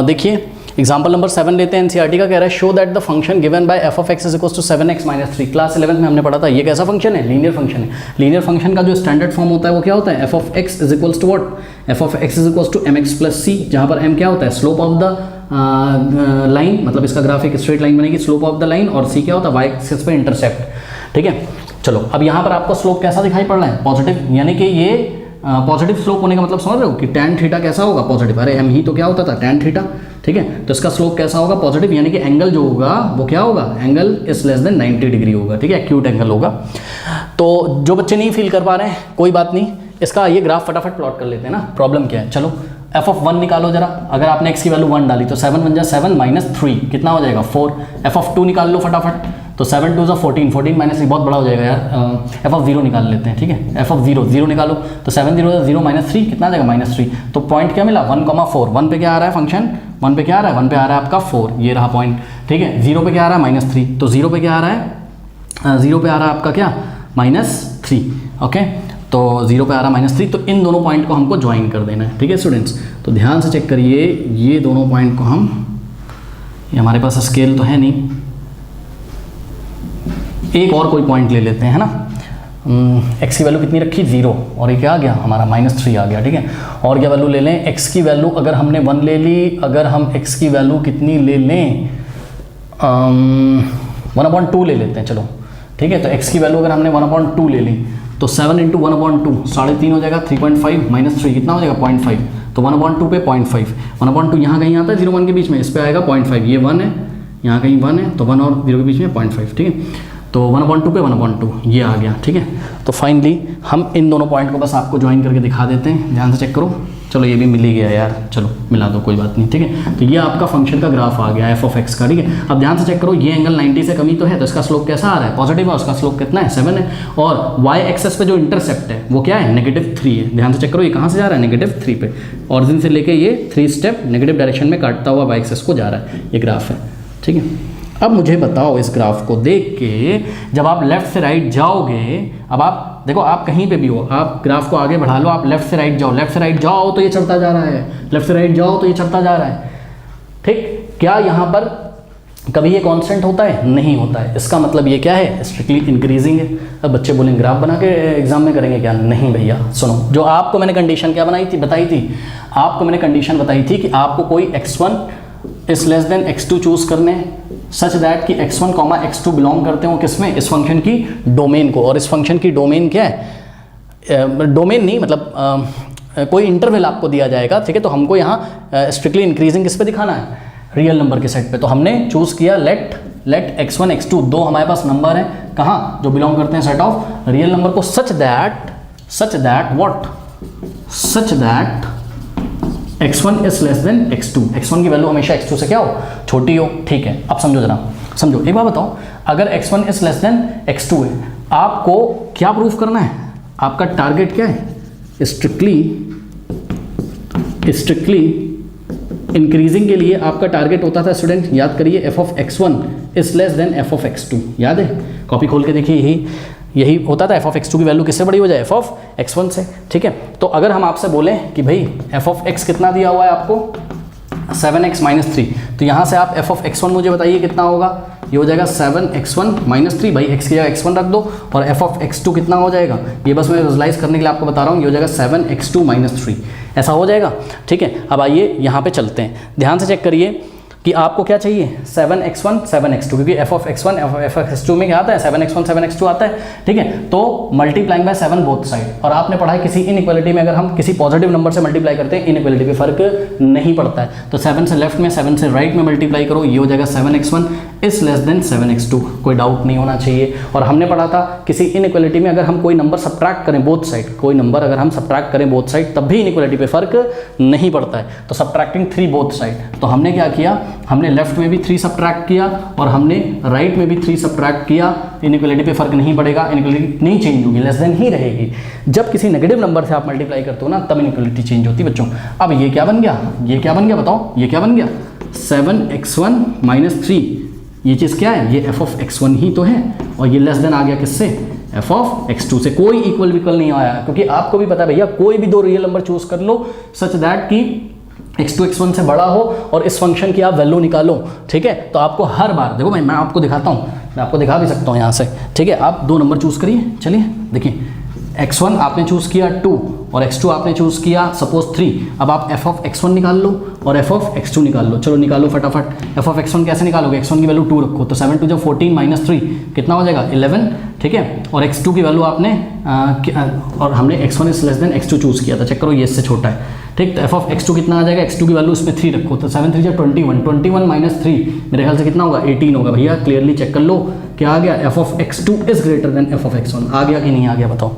देखिए example number 7 लेते हैं, एनसीईआरटी का कह रहा है show that the function given by f of x is equal to 7x - 3। Class 11 में हमने पढ़ा था ये कैसा फंक्शन है, लीनियर फंक्शन है। लीनियर फंक्शन का जो स्टैंडर्ड फॉर्म होता है वो क्या होता है, f of x is equal to what, f of x is equal to mx plus c, जहाँ पर m क्या होता है, स्लोप ऑफ द लाइन, मतलब इसका ग्राफ एक स्ट्रेट लाइन बनेगी, स्लोप ऑफ द लाइन, और c क्या होता है, y एक्सिस पे इंटरसेप्ट। ठीक है, चलो अब यहाँ पर आपको स्लोप कैसा दिखाई पड़ रहा है, पॉजिटिव, यानी कि ये पॉजिटिव स्लोप होने का मतलब समझ रहे हो कि tan थीटा कैसा होगा, पॉजिटिव। अरे m ही तो क्या होता था, tan थीटा। ठीक है, तो इसका स्लोप कैसा होगा, पॉजिटिव, यानी कि एंगल जो होगा वो क्या होगा, angle is less than 90 degree होगा। ठीक है, एक्यूट एंगल होगा। तो जो बच्चे नहीं फील कर पा रहे हैं कोई बात नहीं, इसका ये ग्राफ फटाफट प्लॉट कर लेते हैं ना। प्रॉब्लम क्या है, चलो एफ ऑफ 1 निकालो जरा। अगर आपने x की वैल्यू 1 डाली तो 7 × 1 = 7 - 3 कितना हो जाएगा, 4। एफ ऑफ 2 निकाल लो फटाफट, तो 7 × 2 = 14, 14 - 3 बहुत बड़ा हो जाएगा यार। एफ ऑफ 0 निकाल लेते हैं। ठीक है, एफ ऑफ 0 निकालो, तो 7 × 0 = 0 - 3 कितना आ जाएगा, -3। तो पॉइंट क्या मिला, 1,4। 1 पे क्या आ रहा है फंक्शन, 1 पे क्या आ रहा है, 1 पे आ रहा है आपका 4, ये रहा पॉइंट। ठीक है, 0 पे क्या आ रहा है, -3, तो 0 पे क्या आ रहा है, 0 पे आ रहा है आपका क्या, -3। ओके, तो 0 पे आ रहा है -3, तो इन दोनों पॉइंट को हमको ज्वाइन कर देना है। ठीक है स्टूडेंट्स, तो ध्यान से चेक करिए, ये दोनों पॉइंट को हम, ये हमारे पास स्केल तो है नहीं, एक और कोई पॉइंट ले लेते हैं ना। x की वैल्यू कितनी रखी, 0, और ये क्या आ गया हमारा -3 आ गया। ठीक है, और क्या वैल्यू ले लें, x की वैल्यू अगर हमने 1 ले ली, अगर हम x की वैल्यू कितनी ले लें, 1/2 ले लेते हैं, चलो। ठीक है, तो x की वैल्यू अगर हमने 1/2 ले ली तो 7 × 1/2 3.5 हो जाएगा, 3.5 - 3 कितना हो जाएगा, 0.5। तो 1/2 पे 0.5, 1/2 यहाँ कहीं आता है 0 1 के बीच में, इस पे आएगा 0.5, ये 1 है, यहाँ कहीं 1 है, तो 1 और 0 के बीच में 0.5। ठीक है, तो 1/2 पे 1/2 ये आ गया। ठीक है, तो फाइनली हम इन दोनों पॉइंट को बस आपको ज्वाइन करके दिखा देते हैं, ध्यान से चेक करो। चलो ये भी मिल ही गया यार, चलो मिला दो, कोई बात नहीं। ठीक है, तो ये आपका फंक्शन का ग्राफ आ गया एफ ऑफ एक्स का। ठीक है, अब ध्यान से चेक करो, ये एंगल 90 से कमी तो है, तो इसका स्लोप कैसा आ रहा है, पॉजिटिव है, उसका स्लोप कितना है, 7 है, और y एक्सेस पे जो इंटरसेप्ट है वो क्या है, -3 है। ध्यान से चेक करो, ये कहाँ से जा रहा है, -3 पे, ऑरिजिन से लेके ये 3 स्टेप नेगेटिव डायरेक्शन में काटता हुआ y एक्सेस को जा रहा है, ये ग्राफ है। ठीक है, अब मुझे बताओ इस ग्राफ को देख के, जब आप लेफ्ट से राइट जाओगे, अब आप देखो, आप कहीं पे भी हो, आप ग्राफ को आगे बढ़ा लो, आप लेफ्ट से राइट जाओ, लेफ्ट से राइट जाओ तो ये चढ़ता जा रहा है, लेफ्ट से राइट जाओ तो ये चढ़ता जा रहा है। ठीक, क्या यहाँ पर कभी ये कांस्टेंट होता है, नहीं होता है। इसका मतलब ये क्या है, स्ट्रिक्टली इंक्रीजिंग है। अब बच्चे बोलेंगे ग्राफ बना के एग्जाम में करेंगे क्या, नहीं भैया सुनो, जो आपको मैंने कंडीशन क्या बताई थी, आपको मैंने कंडीशन बताई थी कि आपको कोई x1 is less than x2 choose करने, सच दैट कि x1, x2 बिलोंग करते हो किसमें, इस फंक्शन की डोमेन को। और इस फंक्शन की डोमेन क्या है, डोमेन नहीं मतलब कोई इंटरवल आपको दिया जाएगा। ठीक है, तो हमको यहाँ स्ट्रिक्टली इंक्रीजिंग किस पे दिखाना है, रियल नंबर के सेट पे। तो हमने चूज किया लेट x1 x2 दो हमारे पास नंबर हैं, कहाँ, जो बिलोंग करते हैं सेट ऑफ रियल नंबर को, such that x1 is less than x2, x1 की वैल्यू हमेशा x2 से क्या हो, छोटी हो। ठीक है, अब समझो जरा, समझो एक बात बताओ, अगर x1 is less than x2 है, आपको क्या प्रूफ करना है, आपका टारगेट क्या है, स्ट्रिक्टली इंक्रीजिंग के लिए आपका टारगेट होता था स्टूडेंट, याद करिए, F of x1 is less than F of x2, याद है, कॉपी खोल के देखिए, यही होता था, एफ ऑफ x2 की वैल्यू किससे बड़ी हो जाए, एफ ऑफ x1 से। ठीक है, तो अगर हम आपसे बोलें कि भाई एफ ऑफ x कितना दिया हुआ है आपको, 7x - 3, तो यहाँ से आप एफ ऑफ x1 मुझे बताइए कितना होगा, ये हो जाएगा 7x1 - 3, भाई x की जगह x1 रख दो, और एफ ऑफ x2 कितना हो जाएगा, ये बस मैं विजुलाइज करने के लिए आपको बता रहा हूँ, ये हो जाएगा 7x2 - 3, ऐसा हो जाएगा। ठीक है, अब आइए यहाँ पे चलते हैं, ध्यान से चेक करिए कि आपको क्या चाहिए, 7x1 7x2, क्योंकि F of x1 F of x2 में क्या आता है, 7x1 7x2 आता है। ठीक है, तो मल्टीप्लाइंग बाय 7 बोथ साइड, और आपने पढ़ा है किसी इनइक्वालिटी में अगर हम किसी पॉजिटिव नंबर से मल्टीप्लाई करते हैं, इनइक्वालिटी पे फर्क नहीं पड़ता है, तो 7 से लेफ्ट में 7 से राइट में मल्टीप्लाई करो, ये हो जाएगा 7x1 is less than 7x2, कोई डाउट नहीं होना चाहिए। और हमने पढ़ा था किसी इनइक्वालिटी में अगर हम कोई नंबर सब्ट्रैक्ट करें बोथ साइड, कोई नंबर अगर हम सब्ट्रैक्ट करें बोथ साइड, तब भी इनइक्वालिटी पे फर्क नहीं पड़ता है, तो सब्ट्रैक्टिंग 3 बोथ साइड, तो हमने क्या किया, हमने लेफ्ट में भी 3 सब्ट्रैक्ट किया और हमने राइट में भी 3 सब्ट्रैक्ट किया, इनइक्वालिटी पे फर्क नहीं पड़ेगा, इनइक्वालिटी नहीं चेंज होगी, लेस देन ही रहेगी। जब किसी नेगेटिव नंबर से आप मल्टीप्लाई करते हो ना, तब इनइक्वालिटी चेंज होती है बच्चों। अब ये क्या बन गया, ये क्या बन गया बताओ, ये क्या बन गया, 7x1 - 3, ये चीज़ क्या है, ये एफ ऑफ x1 ही तो है, और ये लेस देन आ गया किससे, एफ ऑफ x2 से। कोई इक्वल विकल नहीं आया, क्योंकि आपको भी पता है भैया, कोई भी दो रियल नंबर चूज कर लो सच दैट कि x2 x1 से बड़ा हो और इस फंक्शन की आप वैल्यू निकालो, ठीक है, तो आपको हर बार देखो मैं आपको दिखाता हूँ, मैं आपको दिखा भी सकता हूँ यहाँ से, ठीक है। आप 2 नंबर चूज़ करिए, चलिए देखिए x1 आपने चूज़ किया 2 और x2 आपने चूज़ किया सपोज 3। अब आप f ऑफ x1 निकाल लो और f ऑफ x2 निकाल लो, चलो निकालो फटाफट। f ऑफ x1 कैसे निकालोगे, x1 की वैल्यू 2 रखो, तो 7 2 14 माइनस 3 कितना हो जाएगा 11, ठीक है। और x2 की वैल्यू आपने और हमने x1 is less than x2 choose किया था, चेक करो ये इससे छोटा है, ठीक। तो f ऑफ x2 कितना आ जाएगा, x2 की वैल्यू इसमें 3 रखो, तो 7 3 21, 21 माइनस 3 मेरे ख्याल से कितना होगा 18 होगा। भैया क्लियरली चेक कर लो क्या आ गया, f of x2 is greater than f of x1, आ गया कि नहीं आ गया बताओ,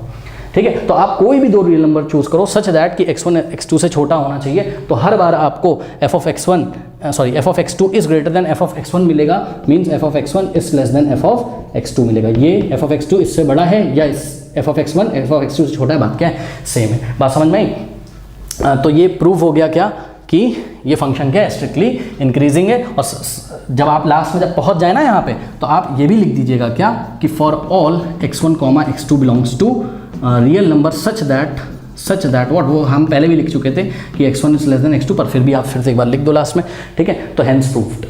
ठीक है। तो आप कोई भी 2 रियल नंबर चूज़ करो सच दैट कि x1 x2 से छोटा होना चाहिए, तो हर बार आपको f of x2 is greater than f of x1 मिलेगा, means f of x1 is less than f of x2 मिलेगा। ये f ऑफ x2 इससे बड़ा है या f of x1 f of x2 से छोटा है, बात क्या है, सेम है, बात समझ में आई। तो ये प्रूव हो गया क्या कि ये फंक्शन क्या है, स्ट्रिक्टली इंक्रीजिंग है। और जब आप लास्ट में जब पहुंच जाए ना यहाँ पे, तो आप ये भी लिख दीजिएगा क्या कि for all x1 x2 belongs to real number such that what, वो हम पहले भी लिख चुके थे कि x1 is less than x2, पर फिर भी आप फिर से एक बार लिख दो लास्ट में, ठीक है। तो हेंस प्रूव्ड।